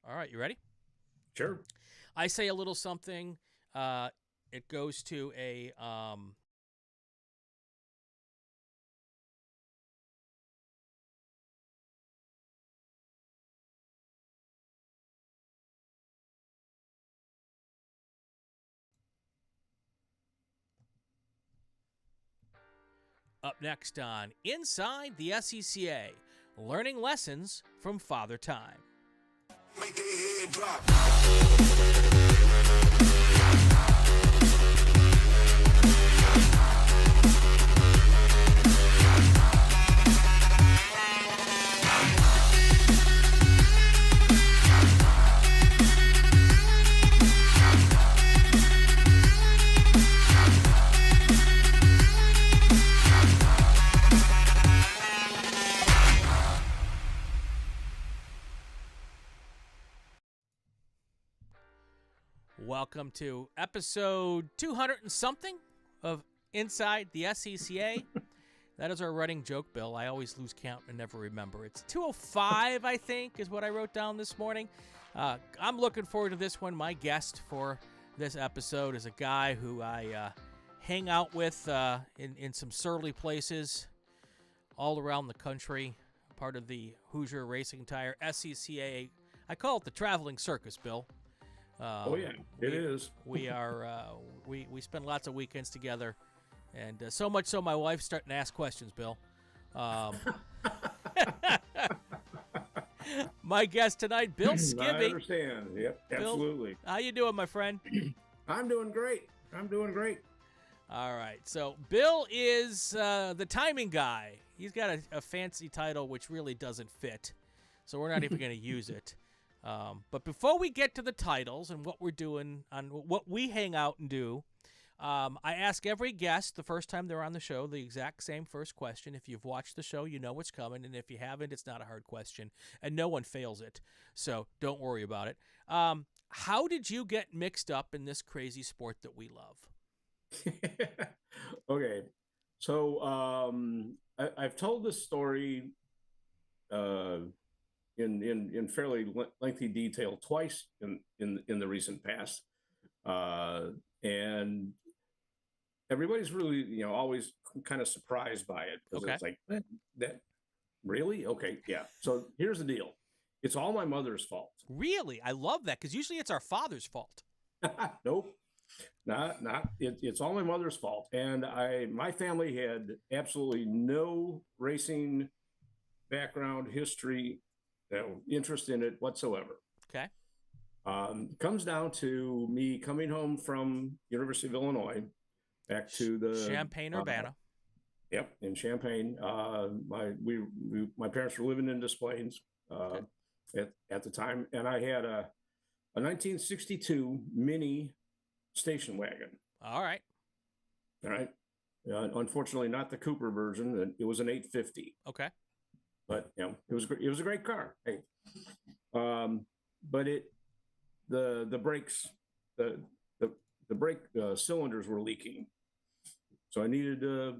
All right, you ready? Sure. I say a little something. It goes to a up next on Inside the SCCA, learning lessons from Father Time. Make their head drop. Welcome to episode 200 and something of Inside the SCCA. That is our running joke, Bill. I always lose count and never remember. It's 205, I think, is what I wrote down this morning. I'm looking forward to this one. My guest for this episode is a guy who I hang out with in some surly places all around the country, part of the Hoosier Racing Tire SCCA. I call it the traveling circus, Bill. Oh yeah, it is. We are we spend lots of weekends together, and so much so my wife's starting to ask questions, Bill. My guest tonight, Bill Skibbe. I understand. Yep, Bill, absolutely. how you doing, my friend? I'm doing great. All right, so Bill is the timing guy. He's got a fancy title which really doesn't fit, so we're not even going to use it. But before we get to the titles and what we're doing on what we hang out and do, I ask every guest the first time they're on the show the exact same first question. If you've watched the show, you know what's coming, and if you haven't, it's not a hard question, and no one fails it, so don't worry about it. How did you get mixed up in this crazy sport that we love? Okay, so I've told this story in fairly lengthy detail twice in the recent past, and everybody's really always kind of surprised by it because Okay. it's like that really okay, yeah. So here's the deal: it's all my mother's fault. Really? I love that, because usually it's our father's fault. Nope, not it's all my mother's fault. And my family had absolutely no racing background, history, interest in it whatsoever. Okay. Comes down to me coming home from University of Illinois back to the Champaign, Urbana. Yep, in Champaign. My parents were living in Des Plaines at the time, and I had a 1962 mini station wagon. All right. Unfortunately, not the Cooper version. It was an 850. Okay. But it was a great car. Hey, but the brakes, the brake cylinders were leaking, so I needed to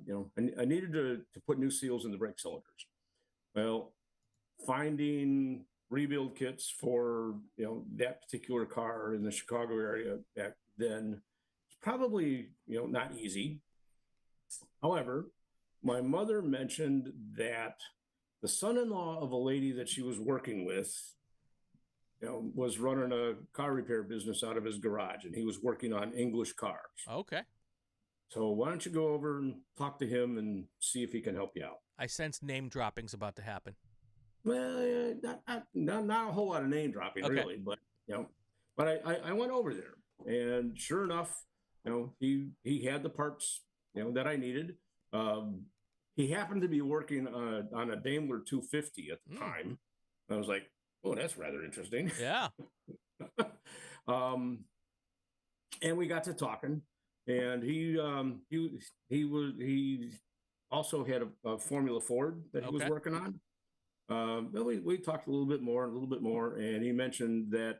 put new seals in the brake cylinders. Well, finding rebuild kits for that particular car in the Chicago area back then was probably not easy. However, my mother mentioned that the son-in-law of a lady that she was working with, was running a car repair business out of his garage, and he was working on English cars. Okay. So why don't you go over and talk to him and see if he can help you out? I sense name dropping's about to happen. Well, not a whole lot of name dropping, Okay. really, but I went over there, and sure enough, he had the parts that I needed. He happened to be working on a Daimler 250 at the time. I was like, oh, that's rather interesting. Yeah. And we got to talking, and he also had a Formula Ford that he was Okay. working on. We talked a little bit more, and he mentioned that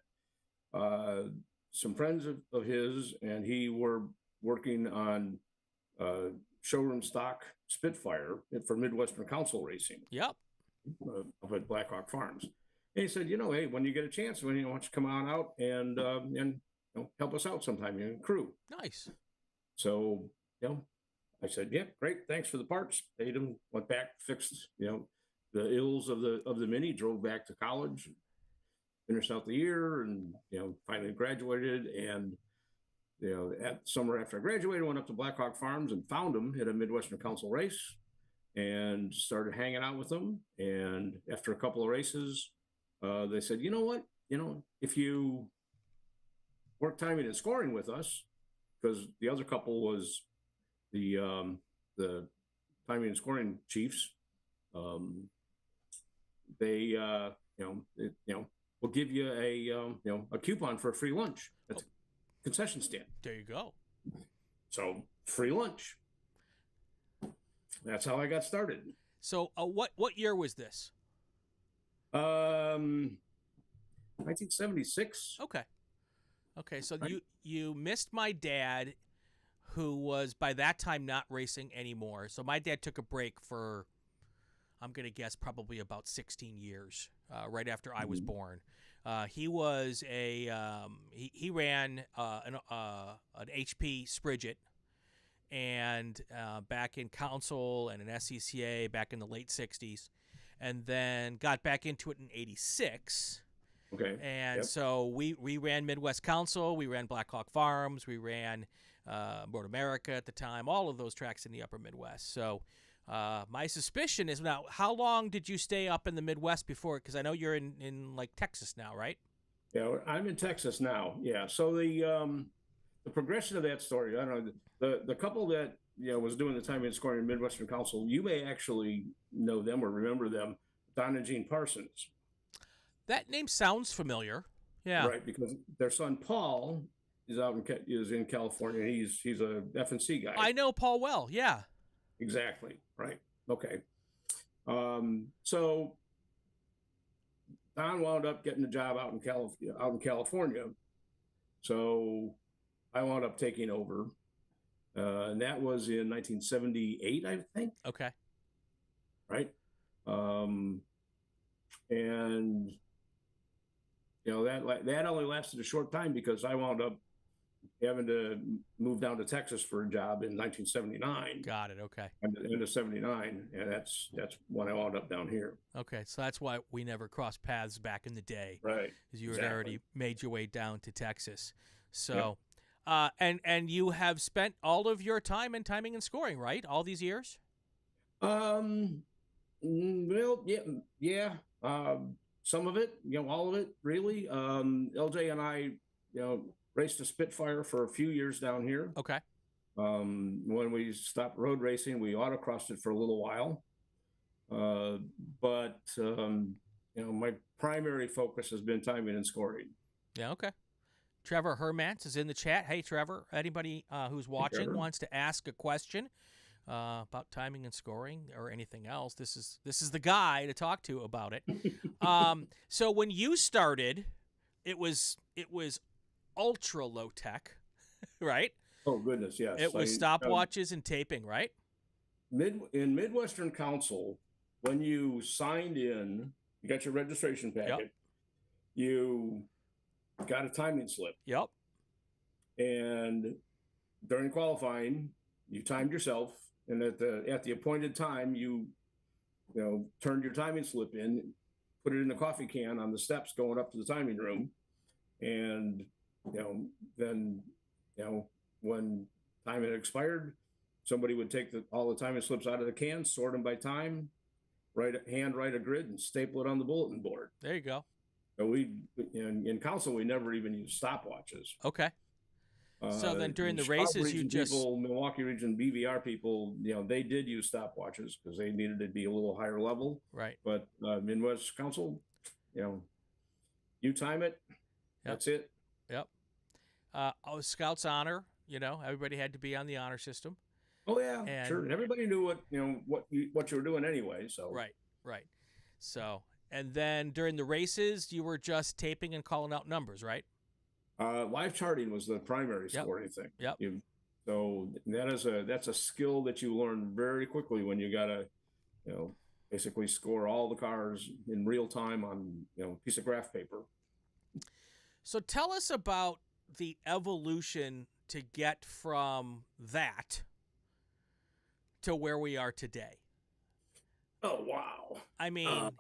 some friends of his and he were working on showroom stock Spitfire for Midwestern Council Racing. Yep. Up at Blackhawk Farms. And he said, hey, when you get a chance, why don't you come on out and help us out sometime, crew. Nice. So, I said, yeah, great. Thanks for the parts. Paid him, went back, fixed, the ills of the Mini, drove back to college, finished out the year, and, finally graduated. And, at summer after I graduated, went up to Blackhawk Farms and found him at a Midwestern Council race and started hanging out with them. And after a couple of races, they said, you know what, if you work timing and scoring with us, because the other couple was the timing and scoring chiefs, they will give you a coupon for a free lunch at the concession stand. There you go. So free lunch. That's how I got started. So what year was this? 1976. Okay. So you missed my dad, who was by that time not racing anymore. So my dad took a break for, I'm going to guess, probably about 16 years, right after I was born. He was he ran an HP Sprigget, and back in council and an SCCA back in the late 60s, and then got back into it in 86. Okay. And so we ran Midwest Council, we ran Blackhawk Farms, we ran Road America at the time, all of those tracks in the upper Midwest. So my suspicion is, now, how long did you stay up in the Midwest before? Because I know you're in like Texas now, right? Yeah, I'm in Texas now. Yeah. So the progression of that story, I don't know, the couple that was doing the timing and scoring in Midwestern Council, you may actually know them or remember them, Don and Gene Parsons. That name sounds familiar. Yeah. Right, because their son Paul is in California. He's a F&C guy. I know Paul well. Yeah. Exactly. Right. Okay. So Don wound up getting a job out in California. So I wound up taking over, and that was in 1978, I think. Okay. Right. And that only lasted a short time because I wound up having to move down to Texas for a job in 1979. Got it. Okay. End of 79, and that's when I wound up down here. Okay, so that's why we never crossed paths back in the day. Right. Because you had already made your way down to Texas. So, and you have spent all of your time in timing and scoring, right? All these years? Well, yeah. Some of it, all of it, really. LJ and I, raced a Spitfire for a few years down here. Okay. When we stopped road racing, we autocrossed it for a little while. But my primary focus has been timing and scoring. Yeah, okay. Trevor Hermans is in the chat. Hey, Trevor, anybody who's watching wants to ask a question about timing and scoring or anything else, this is the guy to talk to about it. So when you started, it was ultra low tech, right? Oh goodness, yes. It was stopwatches and taping, right? In Midwestern Council, when you signed in, you got your registration packet. You got a timing slip. Yep. And during qualifying, you timed yourself, and at the appointed time, you turned your timing slip in, put it in a coffee can on the steps going up to the timing room, and then when time had expired, somebody would take all the timing slips out of the can, sort them by time, write a grid, and staple it on the bulletin board. There you go. So in council, we never even used stopwatches. Okay. So then during the races, Milwaukee region BVR people, they did use stopwatches because they needed to be a little higher level. Right. But Midwest Council, you time it. Yep. That's it. Yep. Scouts honor. Everybody had to be on the honor system. Oh yeah, sure. And everybody knew what you were doing anyway. So right. So, and then during the races, you were just taping and calling out numbers, right? Live charting was the primary scoring thing. Yep. So that's a skill that you learn very quickly when you gotta, basically score all the cars in real time on, a piece of graph paper. So tell us about the evolution to get from that to where we are today. Oh, wow. I mean,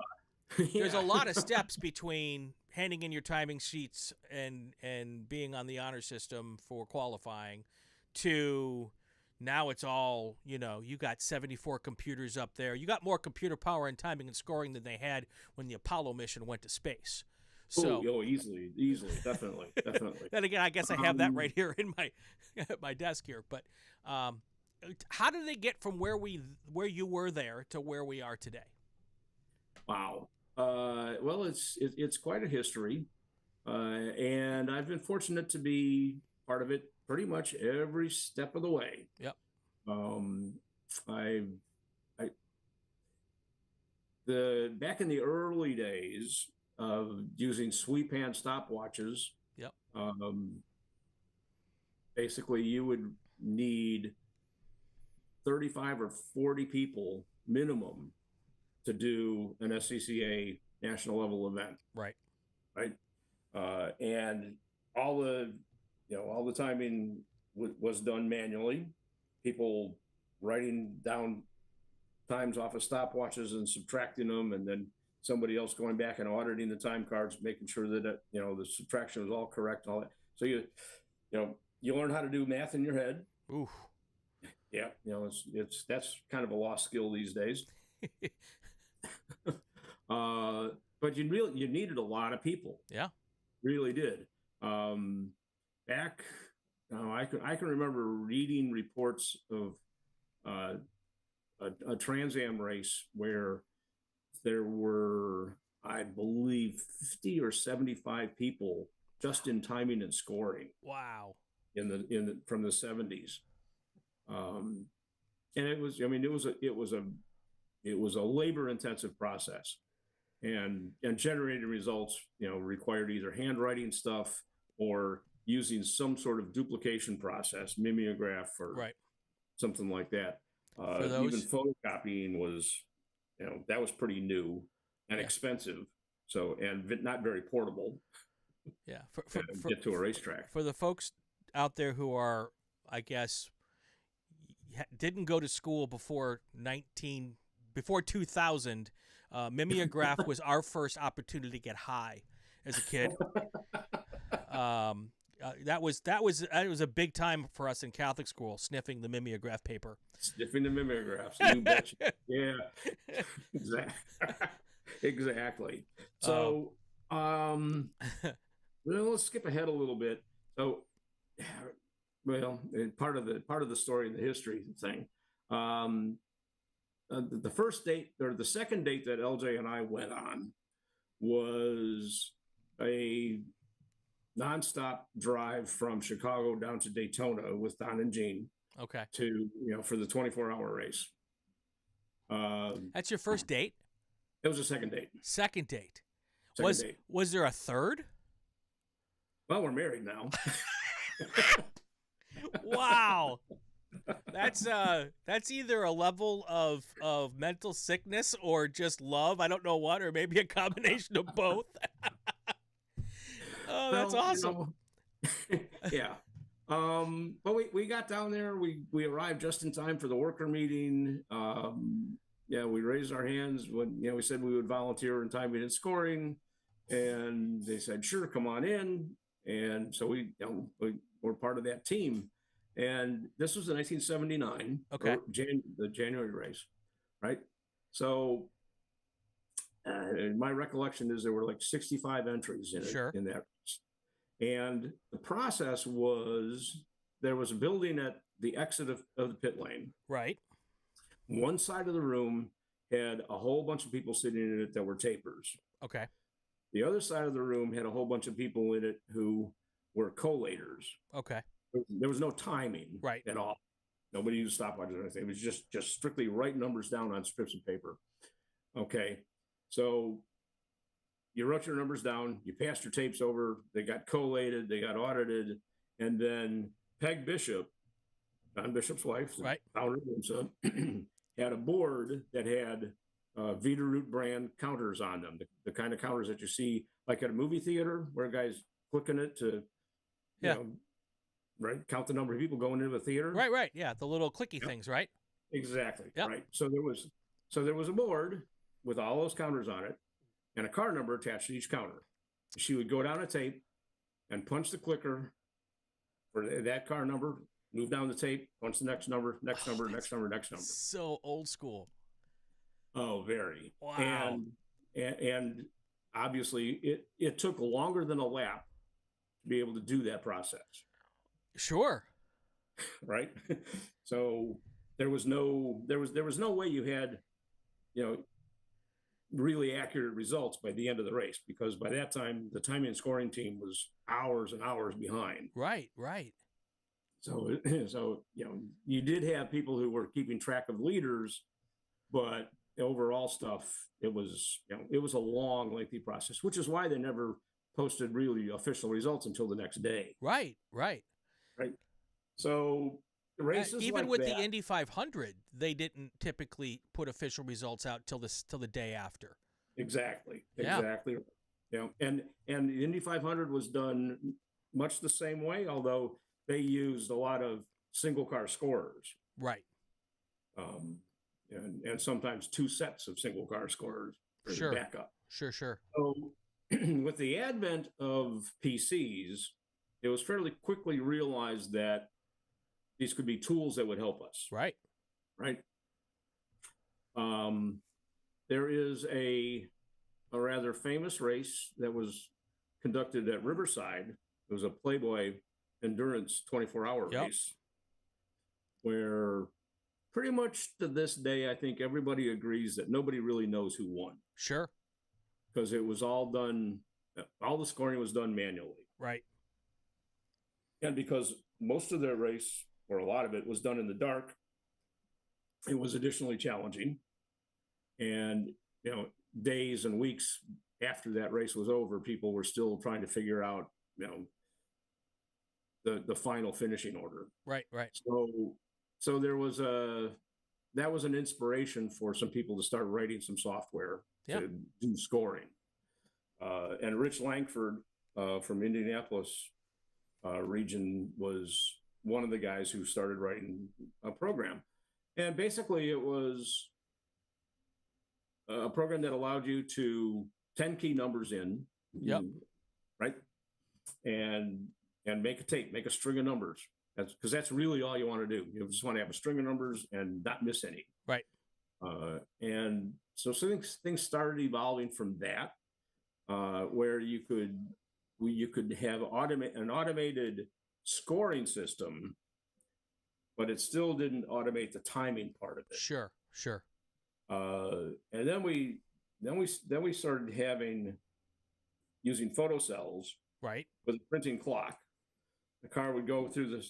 there's a lot of steps between handing in your timing sheets and being on the honor system for qualifying to now it's all, you got 74 computers up there. You got more computer power and timing and scoring than they had when the Apollo mission went to space. So, easily, definitely. Then again, I guess I have that right here in my desk here. But how did they get from where you were there to where we are today? Wow. Well, it's quite a history, and I've been fortunate to be part of it pretty much every step of the way. Yep. Back in the early days of using sweep hand stopwatches. Yep. Basically, you would need 35 or 40 people minimum to do an SCCA national level event. Right. And all the timing was done manually. People writing down times off of stopwatches and subtracting them, and then somebody else going back and auditing the time cards, making sure that the subtraction was all correct, and all that. So you learn how to do math in your head. Ooh. Yeah, that's kind of a lost skill these days. But you needed a lot of people. Yeah, really did. I can remember reading reports of a Trans Am race where there were, I believe, 50 or 75 people just in timing and scoring. Wow. From the 70s. And it was a labor intensive process, and generating results, required either handwriting stuff or using some sort of duplication process, mimeograph or something like that. Even photocopying was, that was pretty new and expensive. So, and not very portable. Yeah. Get to a racetrack. For the folks out there who are, I guess, didn't go to school before 2000, mimeograph was our first opportunity to get high as a kid. That was a big time for us in Catholic school, sniffing the mimeograph paper. Sniffing the mimeographs, you betcha. Yeah, exactly. So, let's skip ahead a little bit. So, part of the story and the history thing. The first date or the second date that LJ and I went on was a nonstop drive from Chicago down to Daytona with Don and Gene. Okay. For the 24-hour race. That's your first date? It was a second date. Second date. Date. Was there a third? Well, we're married now. Wow. That's either a level of mental sickness or just love. I don't know what, or maybe a combination of both. Oh, that's awesome. Yeah. But we got down there. We arrived just in time for the worker meeting. We raised our hands when we said we would volunteer in timing and scoring, and they said, "Sure, come on in." And so we were part of that team. And this was in 1979. Okay. The January race, right? So my recollection is there were like 65 entries in in that race. And the process was there was a building at the exit of the pit lane. Right. One side of the room had a whole bunch of people sitting in it that were tapers. Okay. The other side of the room had a whole bunch of people in it who were collators. Okay. There was no timing at all. Nobody used stopwatches or anything. It was just strictly write numbers down on strips of paper. Okay. So you wrote your numbers down, you passed your tapes over, they got collated, they got audited, and then Peg Bishop, Don Bishop's wife, founder of IMSA, had a board that had Veeder-Root brand counters on them, the kind of counters that you see like at a movie theater where a guy's clicking it to, you know, right, count the number of people going into the theater. Right. Yeah, the little clicky things, right? Exactly. Yep. Right. So there was a board with all those counters on it and a car number attached to each counter. She would go down a tape and punch the clicker for that car number, move down the tape, punch the next number, next number, next number, next number. So old school. Oh, very. Wow. And obviously it took longer than a lap to be able to do that process. Sure. Right. So there was no way you had, you know, really accurate results by the end of the race, because by that time the timing and scoring team was hours and hours behind. Right. So you know, you did have people who were keeping track of leaders, but the overall stuff, it was a long, lengthy process, which is why they never posted really official results until the next day. Right. So the races even like with that, the Indy 500, they didn't typically put official results out till the day after. Exactly. Yeah. You know, and the Indy 500 was done much the same way, although they used a lot of single car scorers. Right. And sometimes two sets of single car scorers for Sure. the backup. Sure. So with the advent of PCs, it was fairly quickly realized that these could be tools that would help us. Right. There is a rather famous race that was conducted at Riverside. It was a Playboy endurance 24-hour race where pretty much to this day, I think everybody agrees that nobody really knows who won. Sure. Because it was all done, all the scoring was done manually. Right. And because most of their race, or a lot of it, was done in the dark, it was additionally challenging. And, you know, days and weeks after that race was over, people were still trying to figure out, you know, the final finishing order. Right. So there was that was an inspiration for some people to start writing some software to do scoring. And Rich Langford from Indianapolis region was one of the guys who started writing a program. And basically it was a program that allowed you to 10 key numbers in, right? And make a tape, make a string of numbers. Because that's really all you want to do. You just want to have a string of numbers and not miss any. Right. And so things started evolving from that, where you could have an automated scoring system, but it still didn't automate the timing part of it. Sure. And then we started using photocells, right, with a printing clock. The car would go through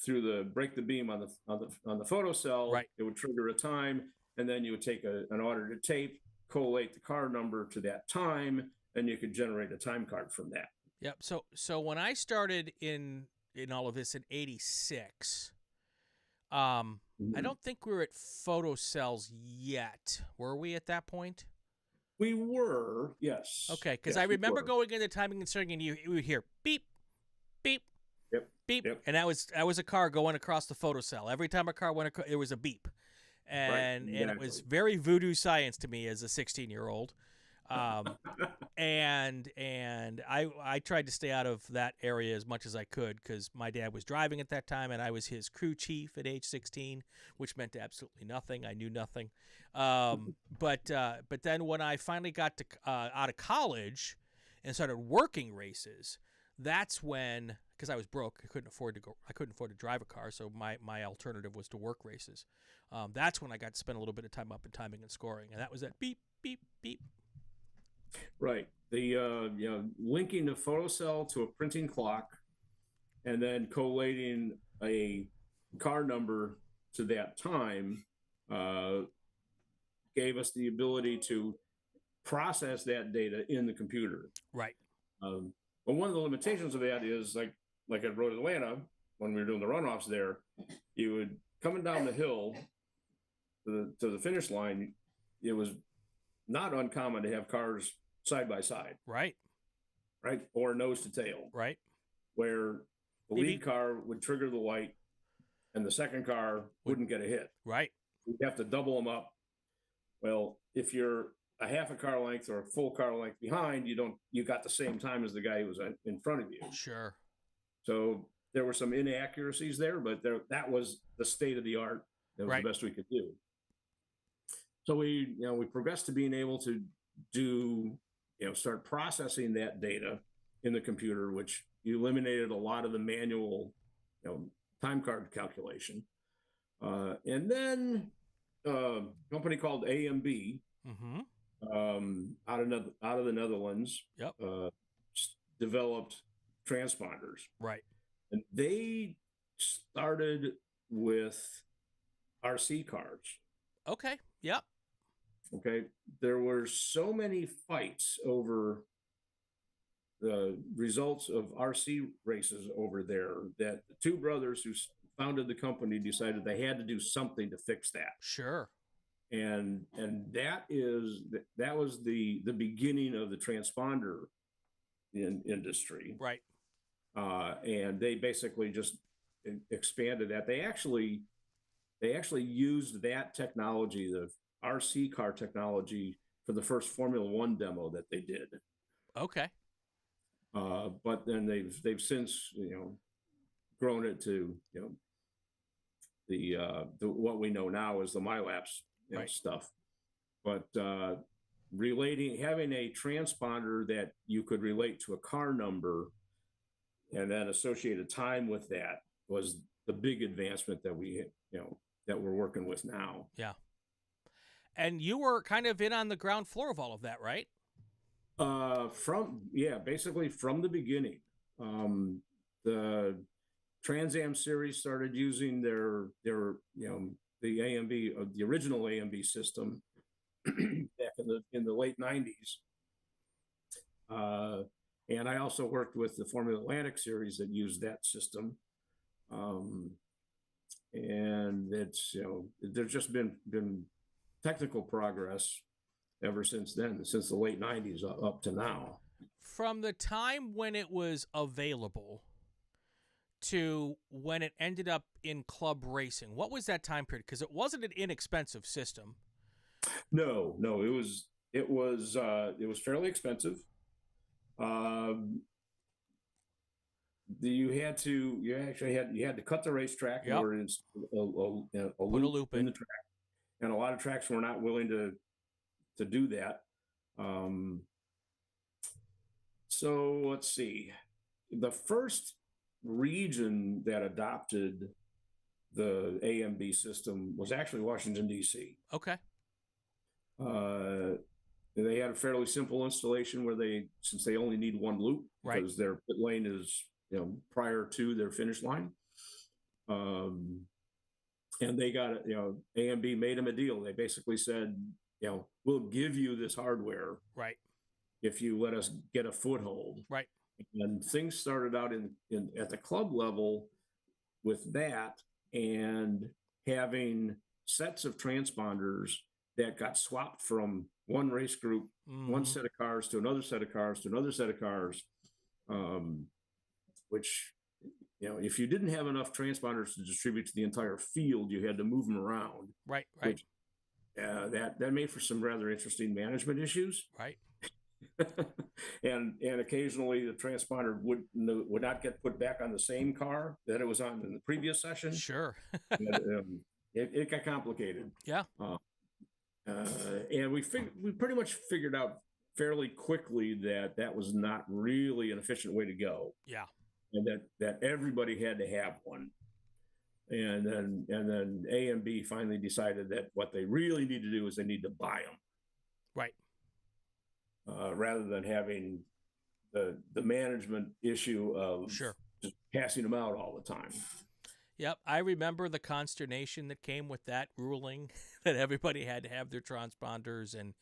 the break the beam on the photocell. Right. It would trigger a time, and then you would take an audited tape, collate the car number to that time, and you could generate a time card from that. Yep. So when I started in all of this in '86, I don't think we were at photocells yet. Were we at that point? We were, yes. Okay, because yes, I remember going into timing and starting, and you would hear beep, beep, beep, and that was a car going across the photocell. Every time a car went across, it was a beep, and it was very voodoo science to me as a 16-year-old. And I tried to stay out of that area as much as I could because my dad was driving at that time and I was his crew chief at age 16, which meant absolutely nothing. I knew nothing. But then when I finally got to out of college and started working races, that's when, because I was broke, I couldn't afford to drive a car, so my alternative was to work races. That's when I got to spend a little bit of time up in timing and scoring, and that was at beep, beep, beep. Right. The linking the photocell to a printing clock and then collating a car number to that time gave us the ability to process that data in the computer. Right. But one of the limitations of that is like at Road Atlanta, when we were doing the runoffs there, you would coming down the hill to the finish line, it was not uncommon to have cars side by side, Right. right? Or nose to tail, Right. where the Maybe. lead car would trigger the light and the second car wouldn't get a hit. Right. You'd have to double them up. Well, if you're a half a car length or a full car length behind, you got the same time as the guy who was in front of you. Sure. So there were some inaccuracies there, but that was the state of the art. That was Right. the best we could do. So we progressed to being able to start processing that data in the computer, which eliminated a lot of the manual, time card calculation. And then a company called AMB, out of the Netherlands, Yep. developed transponders. Right. And they started with RC cars. Okay. Yep. Okay. There were so many fights over the results of RC races over there that the two brothers who founded the company decided they had to do something to fix that. Sure. And that was the beginning of the transponder industry. Right. And they basically just expanded that. They actually used that technology, the RC car technology, for the first Formula One demo that they did. Okay. But then they've since grown it to the what we know now as the MyLapse Right. stuff. But having a transponder that you could relate to a car number and then associate a time with that was the big advancement that that we're working with now. Yeah. And you were kind of in on the ground floor of all of that, right? Basically from the beginning. The Trans Am series started using their the AMB, the original AMB system back in the late 90s. And I also worked with the Formula Atlantic series that used that system. And it's, there's just been technical progress ever since then, since the late 90s up to now. From the time when it was available to when it ended up in club racing, what was that time period? Because it wasn't an inexpensive system. No, it was fairly expensive. You had to cut the racetrack in order to put a loop in the track, and a lot of tracks were not willing to do that. So let's see, the first region that adopted the AMB system was actually Washington, D.C. Okay. They had a fairly simple installation where since they only need one loop, right, because their pit lane is prior to their finish line, and they got it. AMB made them a deal. They basically said, we'll give you this hardware, right, if you let us get a foothold, right. And things started out at the club level with that, and having sets of transponders that got swapped from one race group, one set of cars to another set of cars to another set of cars, which, if you didn't have enough transponders to distribute to the entire field, you had to move them around. Right, right. Which, that made for some rather interesting management issues. Right. and occasionally the transponder would not get put back on the same car that it was on in the previous session. Sure. It got complicated. Yeah. And we pretty much figured out fairly quickly that was not really an efficient way to go. Yeah. And that everybody had to have one. And then AMB finally decided that what they really need to do is they need to buy them. Right. Rather than having the management issue of just passing them out all the time. Yep, I remember the consternation that came with that ruling that everybody had to have their transponders, and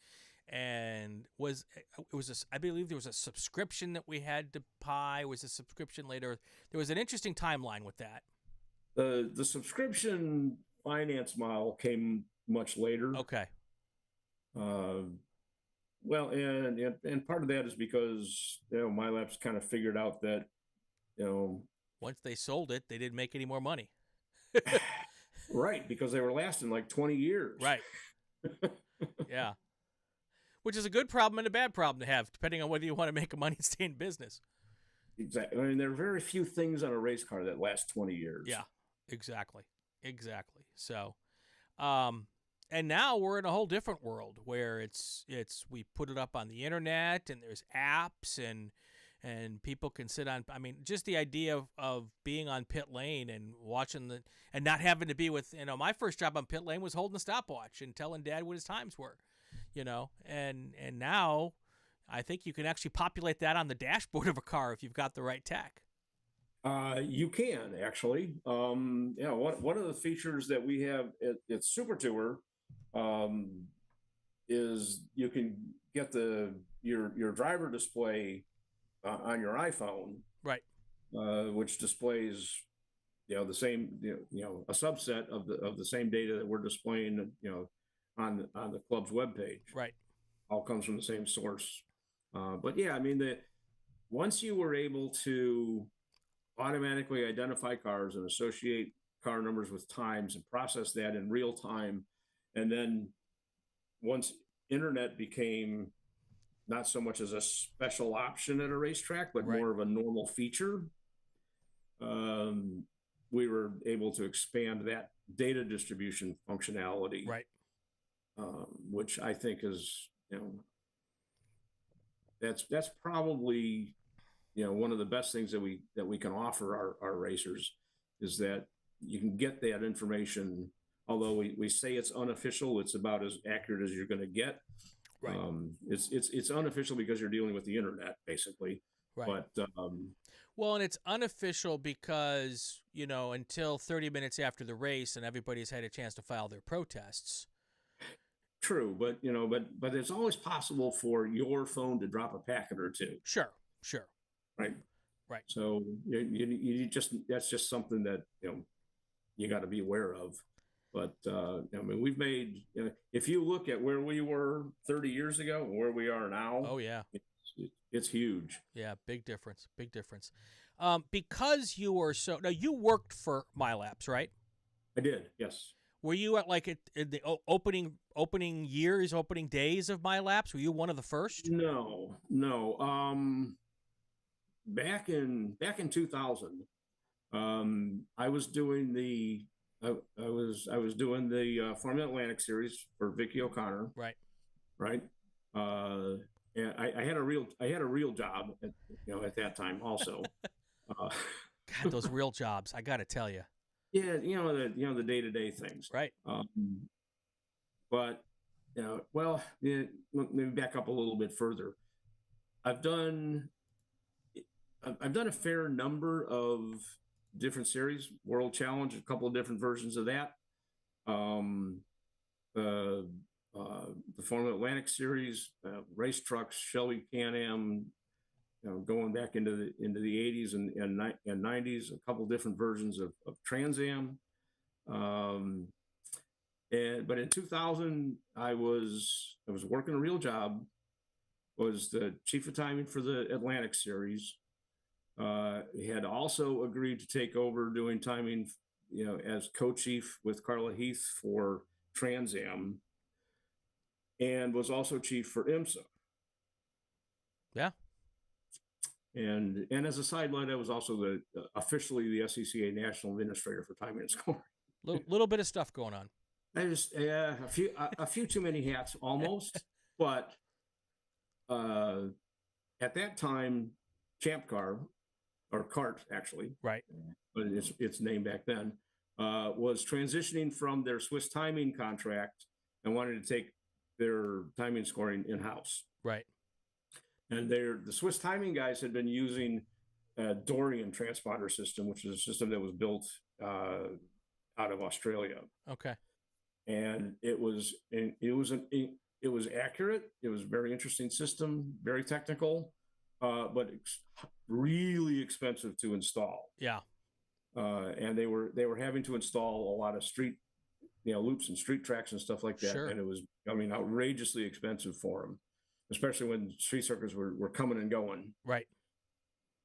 I believe there was a subscription that we had to buy. It was a subscription later. There was an interesting timeline with that. The subscription finance model came much later. Okay. Well, and part of that is because My Labs kind of figured out that Once they sold it, they didn't make any more money. right, because they were lasting like 20 years. Right. Yeah. Which is a good problem and a bad problem to have, depending on whether you want to make money and stay in business. Exactly. I mean, there are very few things on a race car that last 20 years. Yeah, exactly. So, and now we're in a whole different world where we put it up on the internet and there's apps and people can sit on. I mean, just the idea of being on pit lane and watching and not having to be with. My first job on pit lane was holding a stopwatch and telling Dad what his times were. And now I think you can actually populate that on the dashboard of a car if you've got the right tech. You can actually. One of the features that we have at Super Tour is you can get your driver display on your iPhone, right? Which displays the same a subset of the same data that we're displaying on the club's webpage. Right. All comes from the same source. But yeah, I mean once you were able to automatically identify cars and associate car numbers with times and process that in real time, and then once internet became not so much as a special option at a racetrack, but right. more of a normal feature, we were able to expand that data distribution functionality, right? Which I think is, that's probably, one of the best things that we can offer our racers is that you can get that information. Although we say it's unofficial, it's about as accurate as you're going to get. Right. It's unofficial because you're dealing with the internet, basically. Right. But well, and it's unofficial because until 30 minutes after the race, and everybody's had a chance to file their protests. True, but but it's always possible for your phone to drop a packet or two. Sure. Right. So that's just something that you got to be aware of. But I mean, we've made if you look at where we were 30 years ago and where we are now. Oh yeah, it's huge. Yeah, big difference. Because you were now you worked for MyLabs, right? I did. Yes. Were you at in the opening days of MyLabs? Were you one of the first? No. Back in 2000, I was doing the Formula Atlantic Series for Vicky O'Connor. Right. And I had a real job at that time also. God, those real jobs! I got to tell you. Yeah, the day-to-day things. Right. But let me back up a little bit further. I've done a fair number of different series, World Challenge, a couple of different versions of that. The Formula Atlantic Series, race trucks, Shelby Can-Am, going back into the 80s and 90s, a couple of different versions of Trans Am. But in 2000, I was working a real job, was the chief of timing for the Atlantic Series. He had also agreed to take over doing timing, as co-chief with Carla Heath for Trans Am, and was also chief for IMSA. Yeah. And as a sideline, I was also officially the SCCA National Administrator for Timing and Scoring. Little bit of stuff going on. I just a few too many hats almost, but at that time, Champ Car, or CART actually, right, but its name back then, was transitioning from their Swiss timing contract and wanted to take their timing scoring in-house. Right. And the Swiss timing guys had been using a Dorian transponder system, which is a system that was built out of Australia. Okay. And it was accurate. It was a very interesting system, very technical, but really expensive to install. Yeah. And they were having to install a lot of street, loops and street tracks and stuff like that. Sure. And it was, outrageously expensive for them. especially when street circuits were coming and going. Right.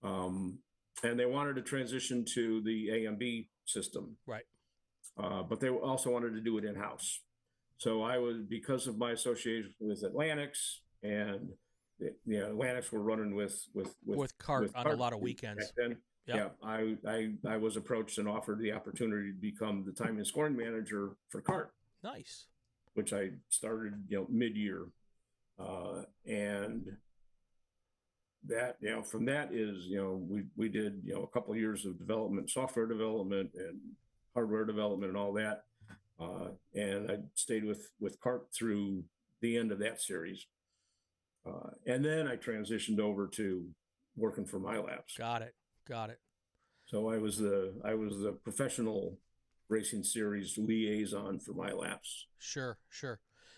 And they wanted to transition to the AMB system. Right. But they also wanted to do it in-house. So I was, because of my association with Atlantics, and Atlantics were running with CART on a lot of weekends. Back then. Yep. Yeah, I was approached and offered the opportunity to become the time and scoring manager for CART. Nice. Which I started, mid-year, and that, from that is, we did, a couple of years of development, software development and hardware development and all that. And I stayed with CART through the end of that series. And then I transitioned over to working for MyLabs. Got it. So I was the professional racing series liaison for MyLabs. Sure.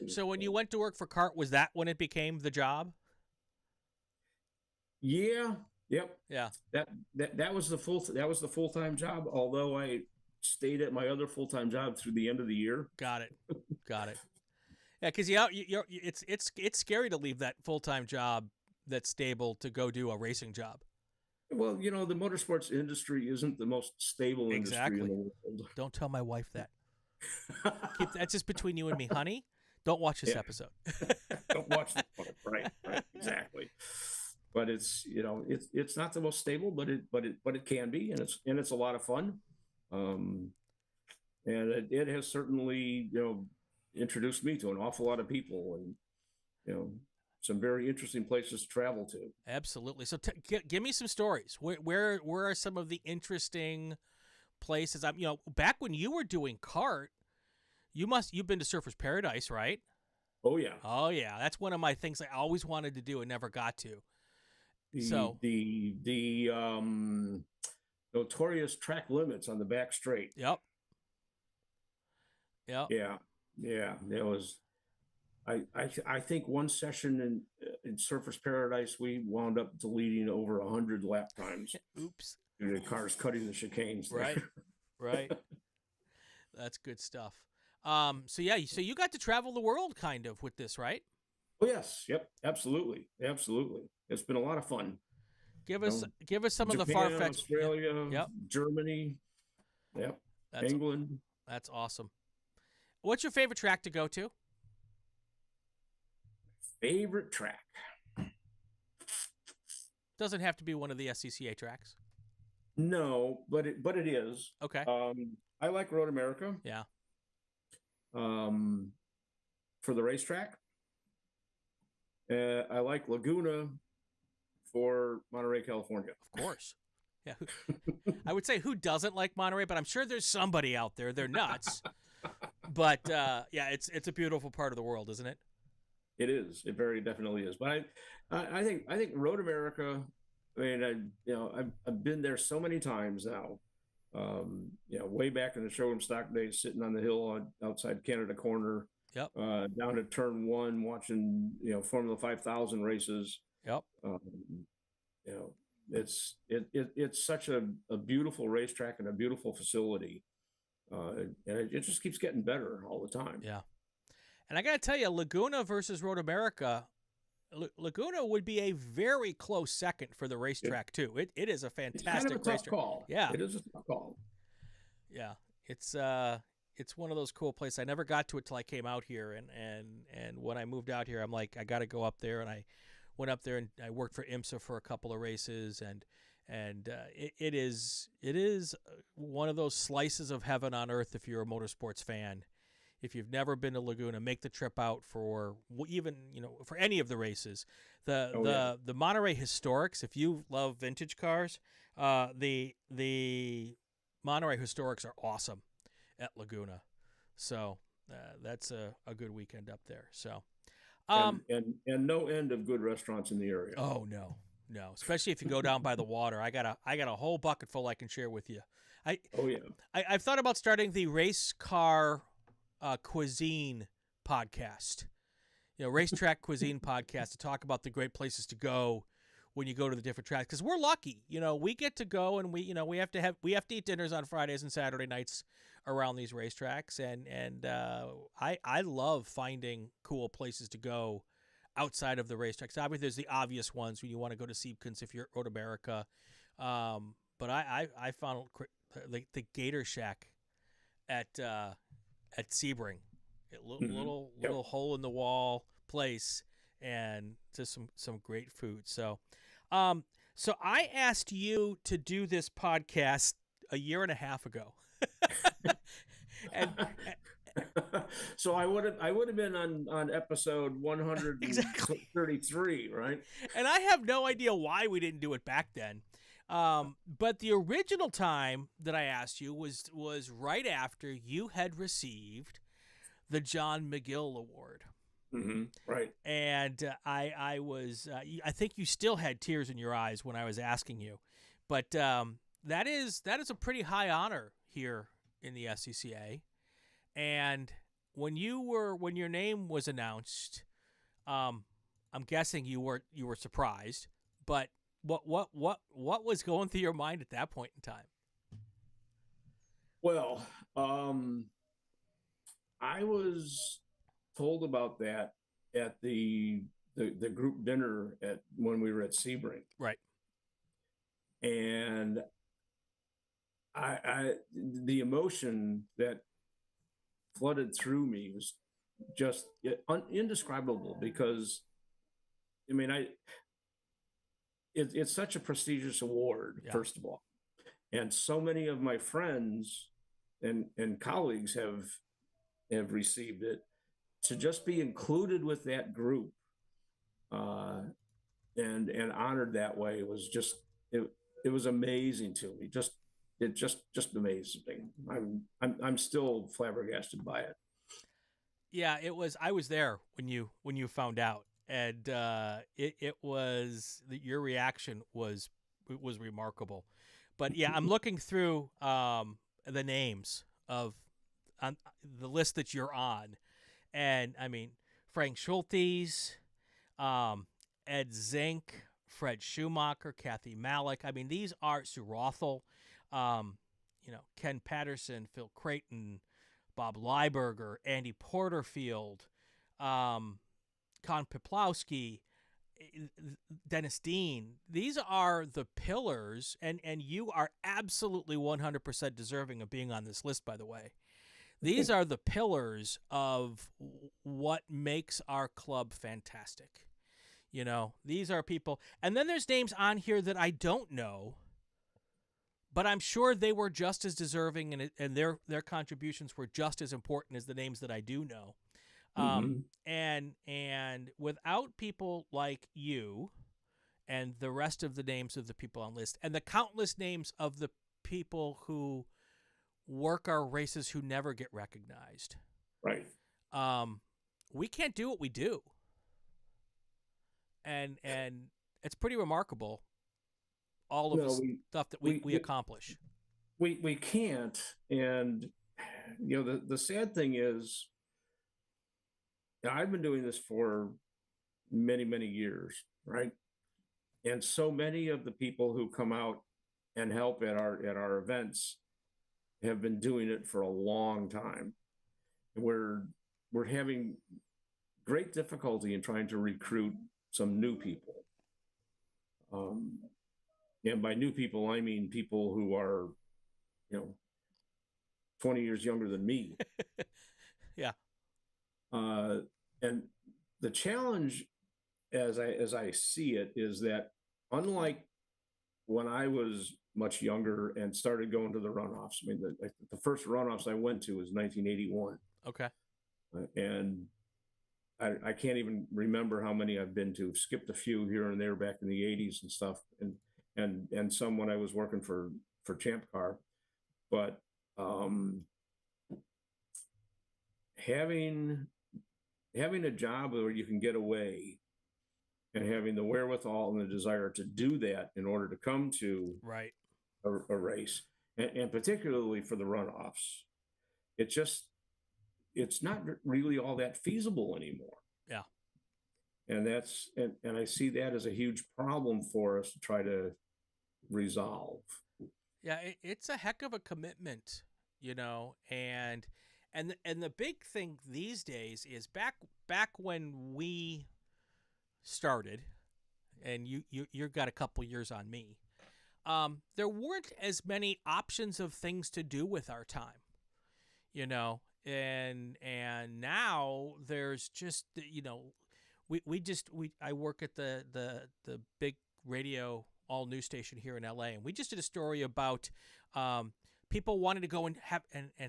So when you went to work for CART, was that when it became the job? Yeah. Yep. Yeah. That was the full-time job. Although I stayed at my other full-time job through the end of the year. Got it. Yeah, because it's scary to leave that full-time job that's stable to go do a racing job. Well, the motorsports industry isn't the most stable industry in the world. Don't tell my wife that. That's just between you and me, honey. Don't watch this episode. Don't watch this part. Right, exactly. But it's it's not the most stable, but it can be, and it's a lot of fun. And it has certainly introduced me to an awful lot of people, and some very interesting places to travel to. Absolutely. So give me some stories. Where are some of the interesting places? Back when you were doing CART, you've been to Surfers Paradise, right? Oh yeah. That's one of my things I always wanted to do and never got to. The notorious track limits on the back straight. Yep. Yeah. There was, I think one session in Surfers Paradise, we wound up deleting over 100 lap times. Oops. Due to cars cutting the chicanes there. Right. That's good stuff. So you got to travel the world kind of with this, right? Oh yes. Yep. Absolutely. It's been a lot of fun. Give us some Japan, of the far-fetched. Australia, yep. Germany, England. That's awesome. What's your favorite track to go to? Favorite track? Doesn't have to be one of the SCCA tracks. No, but it is. Okay. I like Road America. Yeah. For the racetrack. I like Laguna for Monterey, California. Of course. Yeah. I would say who doesn't like Monterey, but I'm sure there's somebody out there. They're nuts. But it's a beautiful part of the world, isn't it? It is. It very definitely is. But I think Road America. I mean, I've been there so many times now. Way back in the showroom stock days, sitting on the hill outside Canada Corner. Yep. Down to turn 1, watching Formula 5000 races. Yep. It's such a beautiful racetrack and a beautiful facility, and it just keeps getting better all the time. Yeah. And I got to tell you, Laguna versus Road America, Laguna would be a very close second for the racetrack too. It is a fantastic it's kind of a tough racetrack. Call. Yeah. It is a tough call. Yeah. It's one of those cool places. I never got to it till I came out here, and when I moved out here, I'm like, I got to go up there, and I went up there and I worked for IMSA for a couple of races, and it is one of those slices of heaven on earth if you're a motorsports fan. If you've never been to Laguna, make the trip out for even for any of the races. The Monterey Historics. If you love vintage cars, the Monterey Historics are awesome at Laguna. So that's a good weekend up there. So and no end of good restaurants in the area. Oh no, especially if you go down by the water. I got a whole bucket full I can share with you. I've thought about starting the race car cuisine podcast, racetrack cuisine podcast, to talk about the great places to go when you go to the different tracks. Because we're lucky, we get to go and we have to eat dinners on Fridays and Saturday nights around these racetracks, and I love finding cool places to go outside of the racetracks. Obviously, there's the obvious ones when you want to go to Siebkens if you're at Road America. But I found the Gator Shack at Sebring, little hole in the wall place, and just some great food. So I asked you to do this podcast a year and a half ago. and So I would have been on episode 133, right? And I have no idea why we didn't do it back then. But the original time that I asked you was right after you had received the John McGill Award. Mm-hmm. Right. And I was I think you still had tears in your eyes when I was asking you, but that is a pretty high honor here in the SCCA. And when your name was announced, I'm guessing you were surprised, but what was going through your mind at that point in time? Well, I was told about that at the group dinner when we were at Sebring. Right. And the emotion that flooded through me was just indescribable, because I mean, it's such a prestigious award, yeah. First of all, and so many of my friends and colleagues have received it. To just be included with that group and honored that way was just it was amazing to me. It just amazing. I'm still flabbergasted by it. Yeah, it was. I was there when you found out, and it was your reaction was remarkable. But yeah, I'm looking through the names on the list that you're on, and I mean Frank Schultes, Ed Zink, Fred Schumacher, Kathy Malik. I mean, these are Sue Rothel, Ken Patterson, Phil Creighton, Bob Lieberger, Andy Porterfield, Con Peplowski, Dennis Dean. These are the pillars, and you are absolutely 100% deserving of being on this list, by the way. These are the pillars of what makes our club fantastic. These are people. And then there's names on here that I don't know, but I'm sure they were just as deserving, and their contributions were just as important as the names that I do know. And without people like you and the rest of the names of the people on the list and the countless names of the people who work our races who never get recognized, right? We can't do what we do. And it's pretty remarkable, all of the stuff that we accomplish. We can't, and the sad thing is, I've been doing this for many, many years, right? And so many of the people who come out and help at our events have been doing it for a long time. We're having great difficulty in trying to recruit some new people. And by new people, I mean people who are, 20 years younger than me. Yeah. And the challenge, as I see it, is that unlike when I was much younger and started going to the runoffs, I mean, the first runoffs I went to was 1981. Okay. And I can't even remember how many I've been to. Skipped a few here and there back in the 80s and stuff, and some when I was working for Champ Car. But having a job where you can get away and having the wherewithal and the desire to do that in order to come to right a race, and particularly for the runoffs, it's not really all that feasible anymore. Yeah. And and I see that as a huge problem for us to try to resolve. Yeah, it's a heck of a commitment, and the big thing these days is back when we started, and you've got a couple years on me, there weren't as many options of things to do with our time, you know, and now there's just, you know, I work at the big radio all news station here in LA, and we just did a story about people wanting to go and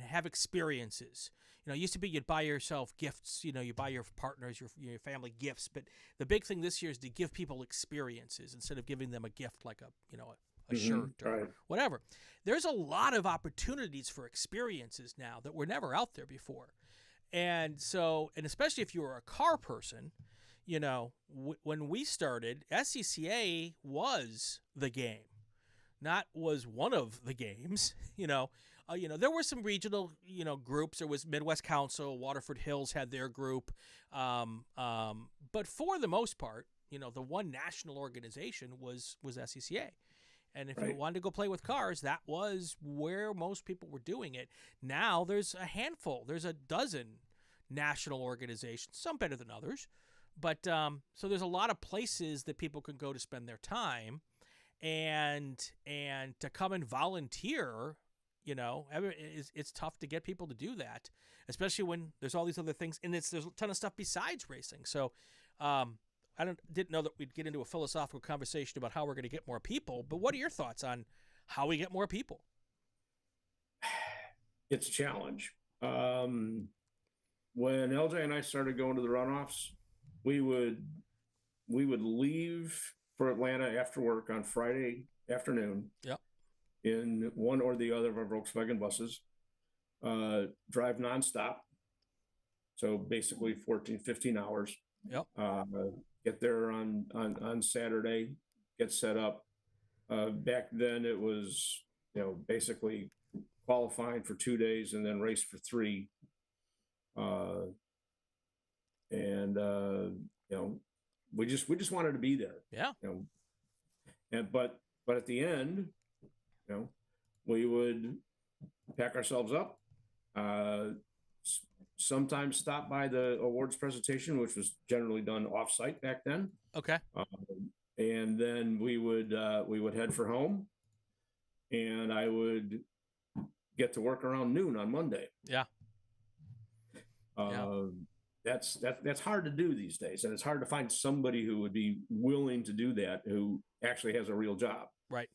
have experiences. You know, it used to be you'd buy yourself gifts, you know, you buy your partners, your family gifts, but the big thing this year is to give people experiences instead of giving them a gift like a shirt or whatever. There's a lot of opportunities for experiences now that were never out there before. And so, and especially if you were a car person, you know, when we started, SCCA was the game, not was one of the games. You know, there were some regional, you know, groups. There was Midwest Council, Waterford Hills had their group, but for the most part, you know, the one national organization was SCCA. And if you wanted to go play with cars, that was where most people were doing it. Now there's a handful, there's a dozen national organizations, some better than others. But so there's a lot of places that people can go to spend their time, and to come and volunteer, you know, it's tough to get people to do that, especially when there's all these other things, and there's a ton of stuff besides racing. So I didn't know that we'd get into a philosophical conversation about how we're going to get more people, but what are your thoughts on how we get more people? It's a challenge. When LJ and I started going to the runoffs, we would leave for Atlanta after work on Friday afternoon. Yep. In one or the other of our Volkswagen buses, drive nonstop. So basically 14, 15 hours. Yep. Get there on Saturday, get set up. Back then it was, you know, basically qualifying for 2 days and then race for 3. You know, we just wanted to be there. Yeah. You know, but at the end, you know, we would pack ourselves up, sometimes stop by the awards presentation, which was generally done off-site back then. Okay. And then we would head for home, and I would get to work around noon on Monday. Yeah. That's hard to do these days, and it's hard to find somebody who would be willing to do that, who actually has a real job. Right.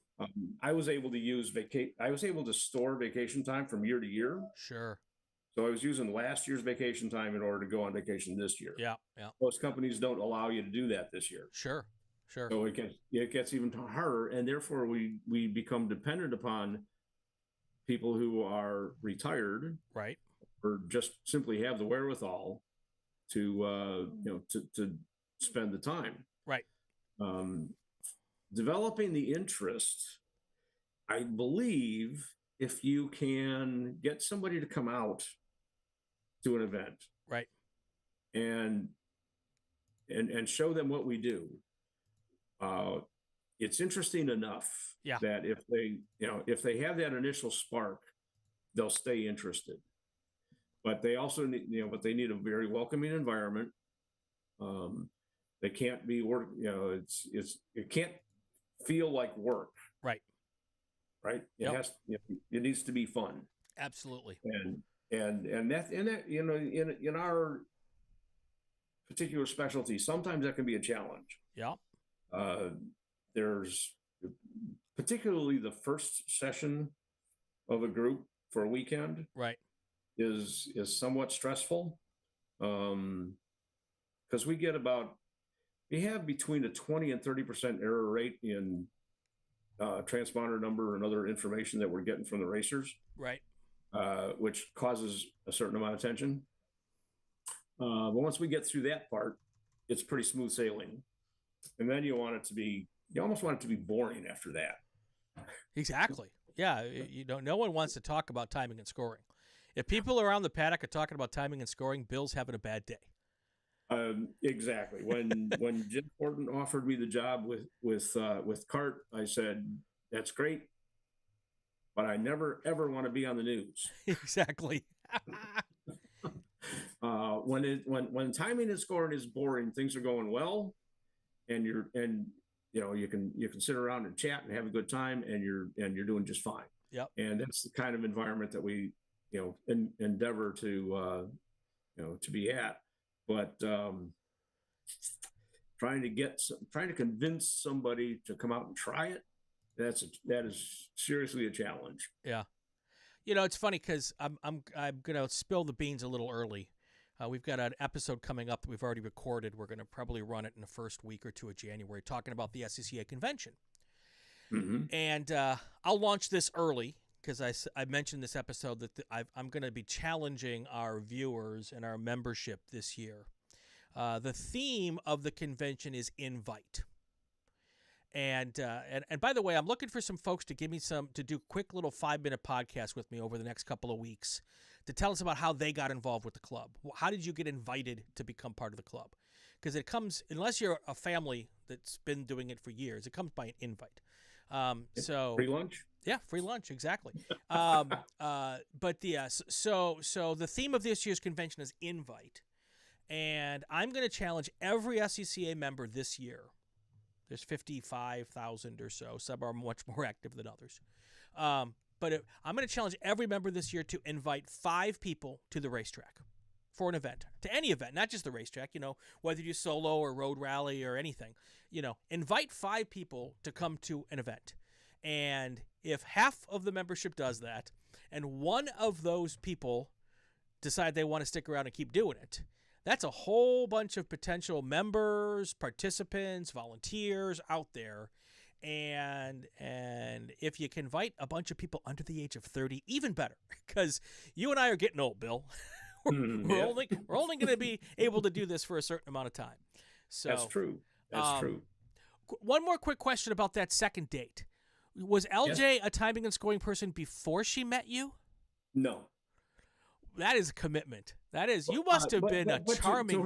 I was able to use I was able to store vacation time from year to year. Sure. So I was using last year's vacation time in order to go on vacation this year. Yeah. Yeah. Most companies don't allow you to do that this year. Sure. Sure. So it gets even harder, and therefore we become dependent upon people who are retired, right, or just simply have the wherewithal to to spend the time. Right. Developing the interest, I believe, if you can get somebody to come out to an event, right, and show them what we do, it's interesting enough that if they have that initial spark, they'll stay interested. But they also need, they need a very welcoming environment. They can't be work, it can't feel like work. Right. Right. It needs to be fun. Absolutely. And that in our particular specialty, sometimes that can be a challenge. Yeah. There's particularly the first session of a group for a weekend. Right. Is somewhat stressful, because we have between a 20 and 30% error rate in transponder number and other information that we're getting from the racers. Right. Which causes a certain amount of tension. But once we get through that part, it's pretty smooth sailing. And then you almost want it to be boring after that. Exactly. Yeah. No one wants to talk about timing and scoring. If people around the paddock are talking about timing and scoring, Bill's having a bad day. Exactly. When Jim Horton offered me the job with CART, I said, "That's great, but I never ever want to be on the news." Exactly. When timing and scoring is boring, things are going well. and you can sit around and chat and have a good time, and you're doing just fine. Yep. And that's the kind of environment that we endeavor to to be at. But trying to convince somebody to come out and try it, that is seriously a challenge. Yeah. It's funny because I'm gonna spill the beans a little early. We've got an episode coming up that we've already recorded. We're going to probably run it in the first week or two of January, talking about the SCCA convention. Mm-hmm. And I'll launch this early because I mentioned this episode that I'm going to be challenging our viewers and our membership this year. The theme of the convention is invite. And by the way, I'm looking for some folks to do quick little 5-minute podcasts with me over the next couple of weeks to tell us about how they got involved with the club. How did you get invited to become part of the club? Because it comes, unless you're a family that's been doing it for years, it comes by an invite. So free lunch? Yeah, free lunch, exactly. So the theme of this year's convention is invite. And I'm going to challenge every SCCA member this year. There's 55,000 or so. Some are much more active than others. I'm going to challenge every member this year to invite 5 people to the racetrack for an event, to any event, not just the racetrack, whether you solo or road rally or anything. Invite 5 people to come to an event. And if half of the membership does that, and one of those people decide they want to stick around and keep doing it, that's a whole bunch of potential members, participants, volunteers out there. And if you can invite a bunch of people under the age of 30, even better, because you and I are getting old, Bill. we're only going to be able to do this for a certain amount of time. So that's true. That's true. One more quick question about that second date. Was LJ a timing and scoring person before she met you? No. That is a commitment. That is, you must have been a charming. To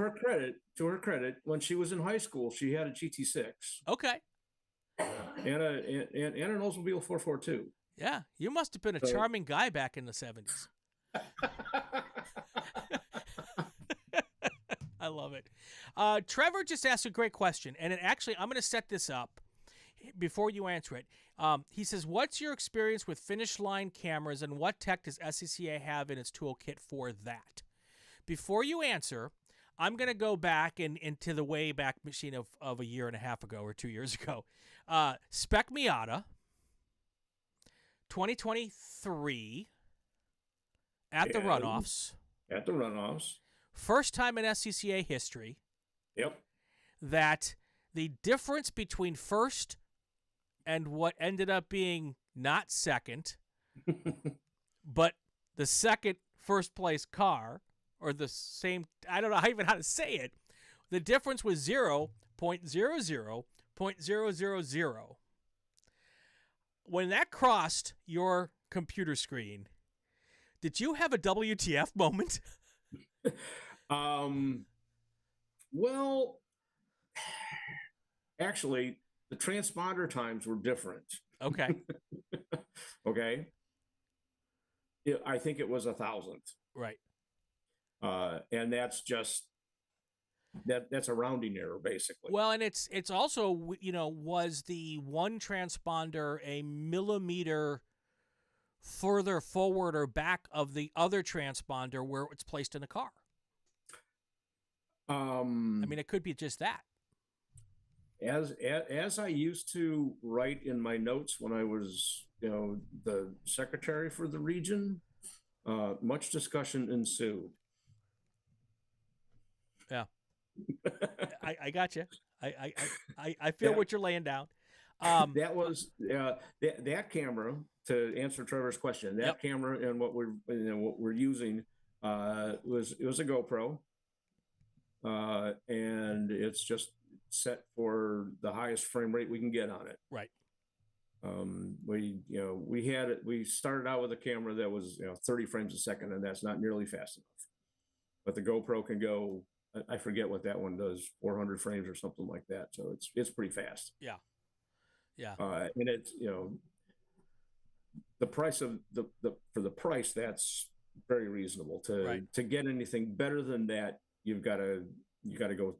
her credit, when she was in high school, she had a GT6. Okay. And an Oldsmobile 442. Yeah, you must have been a charming guy back in the 70s. I love it. Trevor just asked a great question, and I'm going to set this up before you answer it. He says, what's your experience with finish line cameras, and what tech does SCCA have in its toolkit for that? Before you answer, I'm going to go back into the way back machine of a year and a half ago or 2 years ago. Spec Miata, 2023, at the Runoffs. At the Runoffs. First time in SCCA history. Yep. That the difference between first and what ended up being not second, but the second first place car, or the same, I don't know even how to say it, the difference was 0.00.000. When that crossed your computer screen, did you have a WTF moment? Well, actually, the transponder times were different. Okay. Okay. I think it was 1,000th. Right. And that's just that's a rounding error, basically. Well, and it's also, was the one transponder a millimeter further forward or back of the other transponder where it's placed in the car? I mean, it could be just that. As I used to write in my notes when I was, the secretary for the region, much discussion ensued. Yeah, I got you. I feel what you're laying down. That was that camera, to answer Trevor's question. That camera and what we're using was a GoPro, and it's just set for the highest frame rate we can get on it. Right. We started out with a camera that was 30 frames a second, and that's not nearly fast enough. But the GoPro can go, I forget what that one does, 400 frames or something like that. So it's pretty fast. Yeah. Yeah. And it's the price of for the price, that's very reasonable. To get anything better than that, you got to go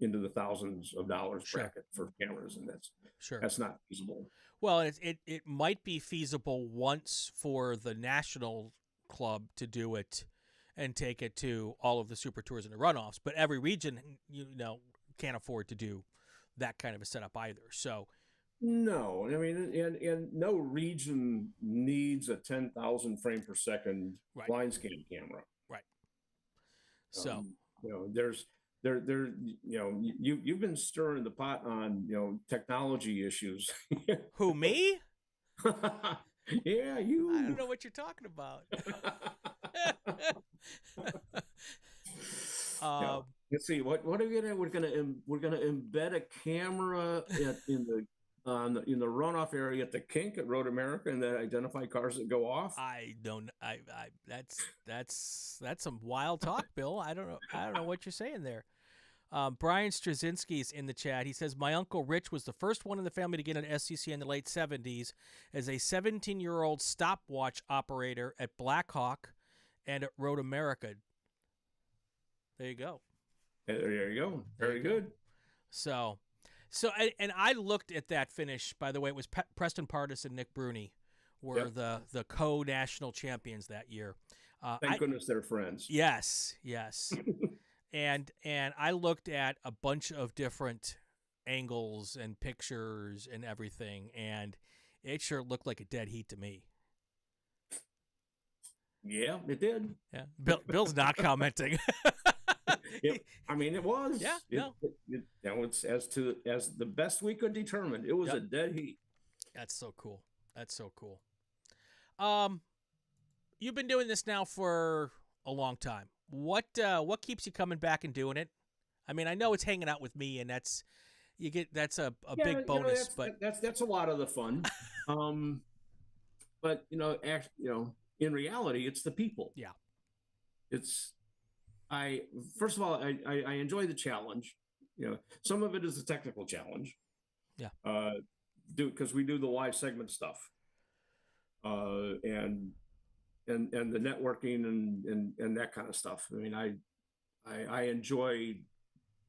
into the thousands of dollars Sure. bracket for cameras, and Sure. that's not feasible. Well, it might be feasible once for the national club to do it and take it to all of the super tours and the runoffs, but every region, can't afford to do that kind of a setup either. So No, I mean, and no region needs a 10,000 frame per second Right. line scan camera. right. So You've been stirring the pot on technology issues. who, me? Yeah, I you. don't know what you're talking about. Let's see. What are we gonna? We're gonna embed a camera in the runoff area at the kink at Road America, and then identify cars that go off. I don't. That's some wild talk, Bill. I don't know what you're saying there. Brian Straczynski's in the chat. He says, my Uncle Rich was the first one in the family to get an SCCA in the late 70s as a 17-year-old stopwatch operator at Blackhawk and at Road America. There you go. There you go. Very good. So, and I looked at that finish. By the way, it was Preston Pardis and Nick Bruni were the co-national champions that year. Thank goodness they're friends. Yes. And I looked at a bunch of different angles and pictures and everything, and it sure looked like a dead heat to me. Yeah, it did. Yeah, Bill's not commenting. I mean, it was. Yeah, it's as the best we could determine. It was a dead heat. That's so cool. You've been doing this now for a long time. What keeps you coming back and doing it? I mean, I know it's hanging out with me, and that's a big bonus. That's a lot of the fun. But in reality, it's the people. Yeah. First of all, I enjoy the challenge. Some of it is a technical challenge. Yeah. Because we do the live segment stuff. And the networking and that kind of stuff. I mean, I enjoy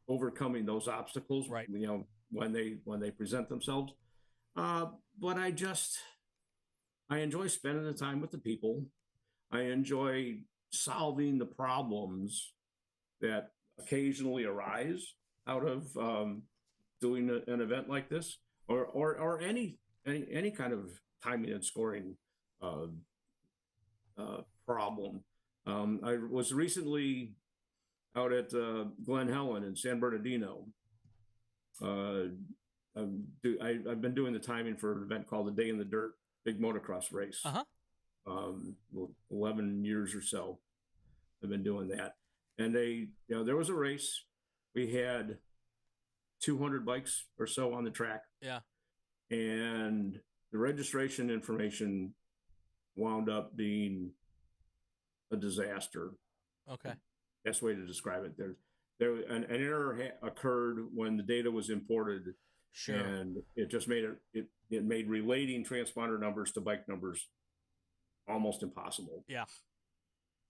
overcoming those obstacles, right? When they present themselves. But I enjoy spending the time with the people. I enjoy solving the problems that occasionally arise out of doing an event like this, or any kind of timing and scoring problem. I was recently out at Glen Helen in San Bernardino. I've been doing the timing for an event called the Day in the Dirt, big motocross race. 11 years or so I've been doing that. And there was a race. We had 200 bikes or so on the track. Yeah. And the registration information wound up being a disaster. Okay. Best way to describe it. There an error occurred when the data was imported. Sure. And it just made it made relating transponder numbers to bike numbers almost impossible. Yeah.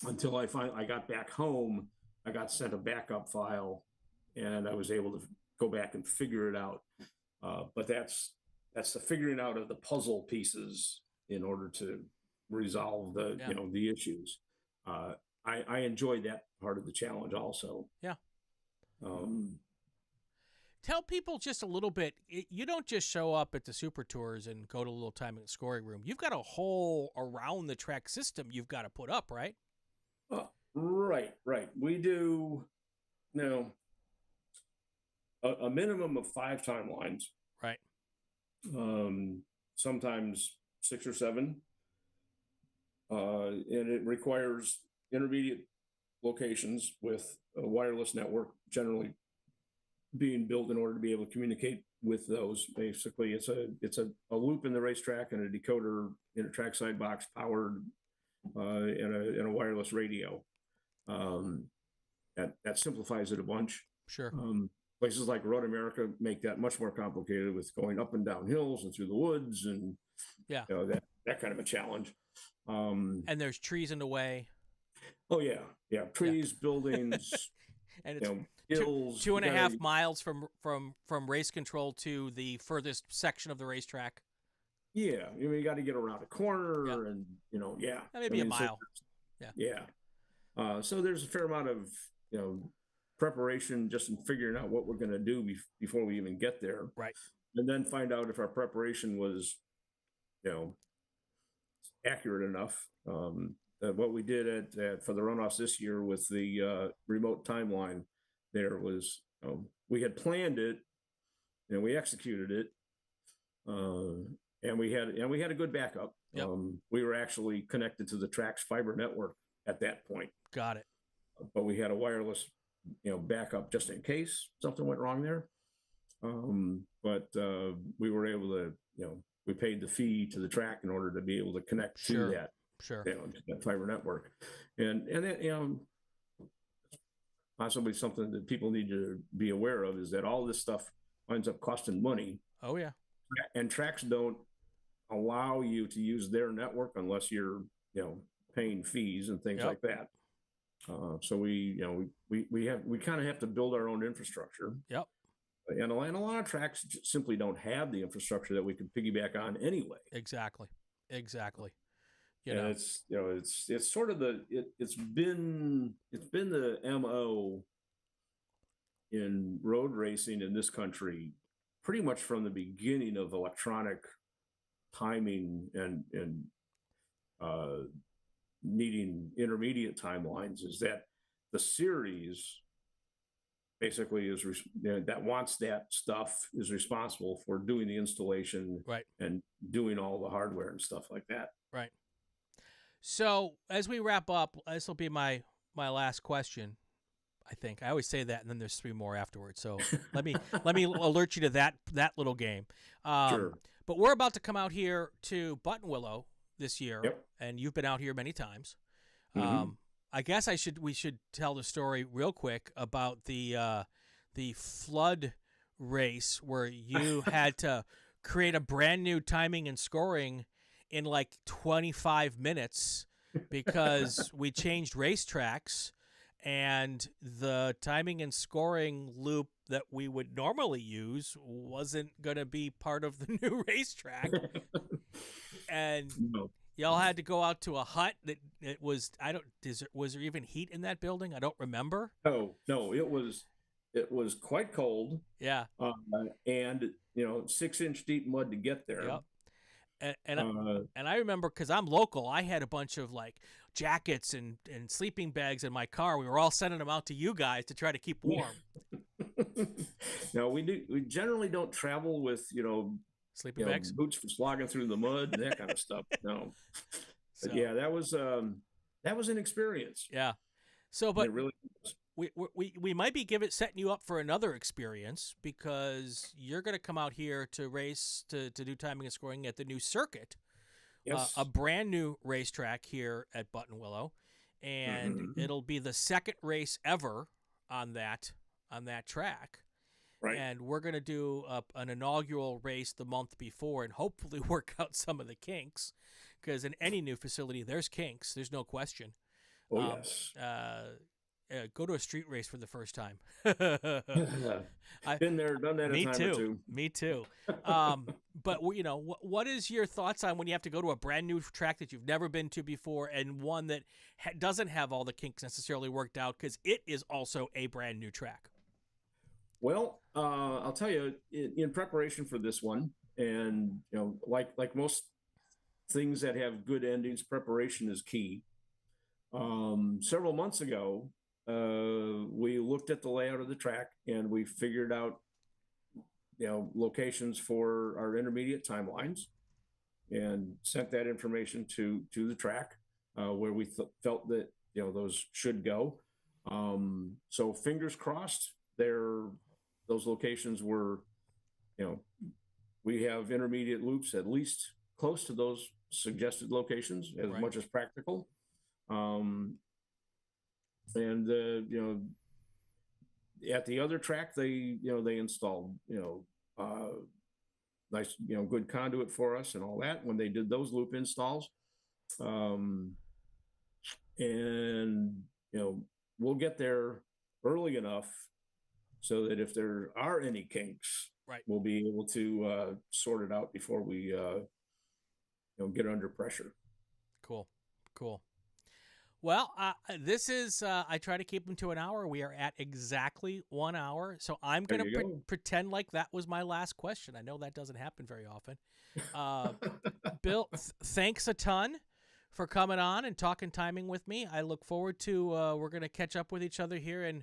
Until I got back home, I got sent a backup file, and I was able to go back and figure it out. But that's the figuring out of the puzzle pieces in order to resolve the issues. I enjoyed that part of the challenge also. Yeah. Tell people just a little bit. You don't just show up at the Super Tours and go to a little timing and scoring room. You've got a whole around the track system you've got to put up, right? Right. We do, a minimum of 5 timelines. Right. Sometimes 6 or 7. And it requires intermediate locations with a wireless network generally being built in order to be able to communicate with those. Basically, it's a loop in the racetrack and a decoder in a trackside box powered in a wireless radio. That simplifies it a bunch. Sure. Places like Road America make that much more complicated with going up and down hills and through the woods and that kind of a challenge. And there's trees in the way. Oh yeah, trees, buildings. And it's hills, 2.5 miles from race control to the furthest section of the racetrack. Yeah, you got to get around a corner, and maybe a mile. So there's a fair amount of preparation just in figuring out what we're going to do before we even get there, right? And then find out if our preparation was accurate enough. What we did for the runoffs this year with the remote timeline, there was we had planned it, and we executed it, and we had a good backup. Yep. We were actually connected to the track's fiber network at that point. Got it. But we had a wireless, backup just in case something went wrong there. But we were able to, we paid the fee to the track in order to be able to connect to that. Sure. To that fiber network, and that, possibly something that people need to be aware of is that all this stuff winds up costing money. Oh yeah. And tracks don't allow you to use their network unless you're, paying fees and things like that. So we kind of have to build our own infrastructure. Yep. And a lot of tracks simply don't have the infrastructure that we can piggyback on anyway. Exactly. It's sort of it's been the MO in road racing in this country pretty much from the beginning of electronic timing and needing intermediate timelines, is that the series basically is that wants that stuff is responsible for doing the installation, right, and doing all the hardware and stuff like that. Right. So as we wrap up, this will be my last question. I think I always say that, and then there's 3 more afterwards. So let me alert you to that little game. Sure. But we're about to come out here to Buttonwillow this year, Yep. and you've been out here many times. Mm-hmm. I guess we should tell the story real quick about the flood race where you had to create a brand new timing and scoring in like 25 minutes because we changed racetracks, and the timing and scoring loop that we would normally use wasn't going to be part of the new racetrack. And y'all had to go out to a hut that it was, was there even heat in that building? I don't remember. No, it was quite cold. Yeah. And 6-inch deep mud to get there. Yep. And I remember, because I'm local, I had a bunch of like jackets and sleeping bags in my car. We were all sending them out to you guys to try to keep warm. No, we generally don't travel with sleeping bags, boots for slogging through the mud and that kind of stuff. No, but yeah, that was an experience. Yeah. So, but it really was. We might be setting you up for another experience, because you're going to come out here to race to do timing and scoring at the new circuit, yes, a brand new racetrack here at Buttonwillow, and it'll be the second race ever on that track. Right. And we're going to do an inaugural race the month before and hopefully work out some of the kinks, because in any new facility there's kinks. There's no question. Oh yes. Go to a street race for the first time. I've been there, done that a time or two. Me too. But what is your thoughts on when you have to go to a brand new track that you've never been to before, and one that doesn't have all the kinks necessarily worked out, because it is also a brand new track? Well, I'll tell you, in preparation for this one, and like most things that have good endings, preparation is key. Several months ago, we looked at the layout of the track, and we figured out, locations for our intermediate timelines, and sent that information to the track, where we felt that, those should go. So fingers crossed, those locations were, we have intermediate loops at least close to those suggested locations as much as practical. And at the other track, they installed nice good conduit for us and all that when they did those loop installs. And we'll get there early enough so that if there are any kinks, Right. we'll be able to sort it out before we get under pressure. Cool. Well, this is, I try to keep them to an hour. We are at exactly 1 hour. So I'm going to pretend like that was my last question. I know that doesn't happen very often. Bill, thanks a ton for coming on and talking timing with me. I look forward to, we're going to catch up with each other here. And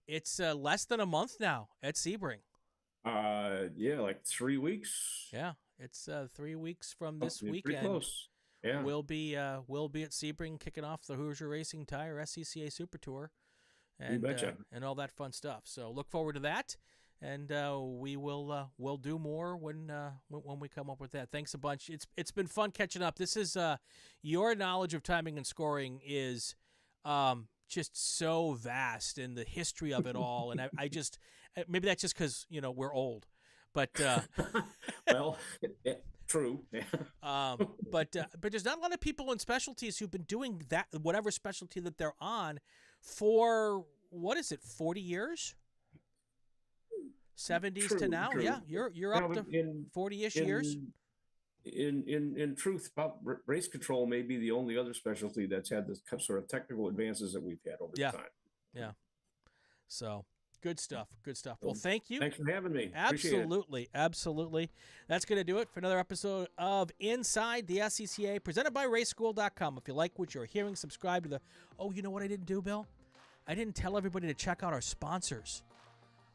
it's less than a month now at Sebring. Yeah, like 3 weeks. Yeah, it's 3 weeks from this weekend. Pretty close. Yeah, we'll be at Sebring kicking off the Hoosier Racing Tire SCCA Super Tour, and all that fun stuff. So look forward to that, and we'll do more when we come up with that. Thanks a bunch. It's been fun catching up. This is your knowledge of timing and scoring is just so vast in the history of it all, and I just maybe that's just because we're old, but well. Yeah. True. But there's not a lot of people in specialties who've been doing that, whatever specialty that they're on, for 40 years, 70s to now. True. Yeah, you're up to 40-ish years. In truth, race control may be the only other specialty that's had the sort of technical advances that we've had over time. Yeah. So. Good stuff. Well, thank you. Thanks for having me. Absolutely. That's going to do it for another episode of Inside the SCCA, presented by raceschool.com. If you like what you're hearing, subscribe to the... Oh, you know what I didn't do, Bill? I didn't tell everybody to check out our sponsors.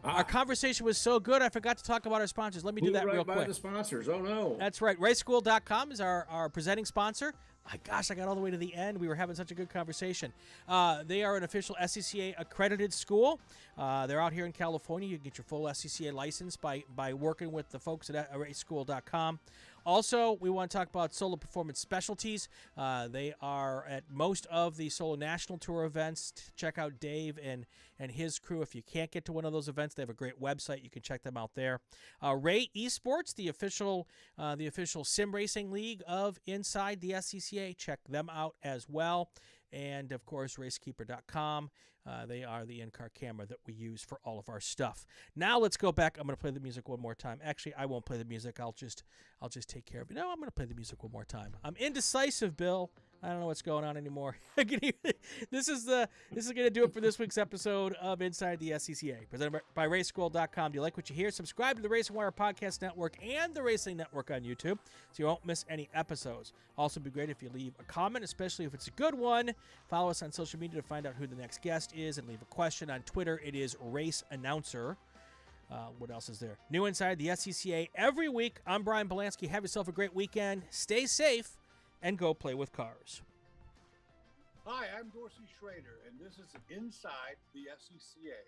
Our conversation was so good, I forgot to talk about our sponsors. Let me do that real quick. The sponsors. Oh, no. That's right. Raceschool.com is our presenting sponsor. My gosh, I got all the way to the end. We were having such a good conversation. They are an official SCCA accredited school. They're out here in California. You can get your full SCCA license by working with the folks at raceschool.com. Also, we want to talk about Solo Performance Specialties. They are at most of the Solo National Tour events. Check out Dave and his crew. If you can't get to one of those events, they have a great website. You can check them out there. Ray Esports, the official sim racing league of Inside the SCCA. Check them out as well. And, of course, racekeeper.com. They are the in-car camera that we use for all of our stuff. Now let's go back. I'm going to play the music one more time. Actually, I won't play the music. I'll just take care of it. No, I'm going to play the music one more time. I'm indecisive, Bill. I don't know what's going on anymore. This is going to do it for this week's episode of Inside the SCCA, presented by raceschool.com. Do you like what you hear? Subscribe to the Racing Wire Podcast Network and the Racing Network on YouTube so you won't miss any episodes. Also, it'd be great if you leave a comment, especially if it's a good one. Follow us on social media to find out who the next guest is and leave a question. On Twitter, it is Race Announcer. What else is there? New Inside the SCCA every week. I'm Brian Belansky. Have yourself a great weekend. Stay safe and go play with cars. Hi, I'm Dorsey Schrader, and this is Inside the SCCA.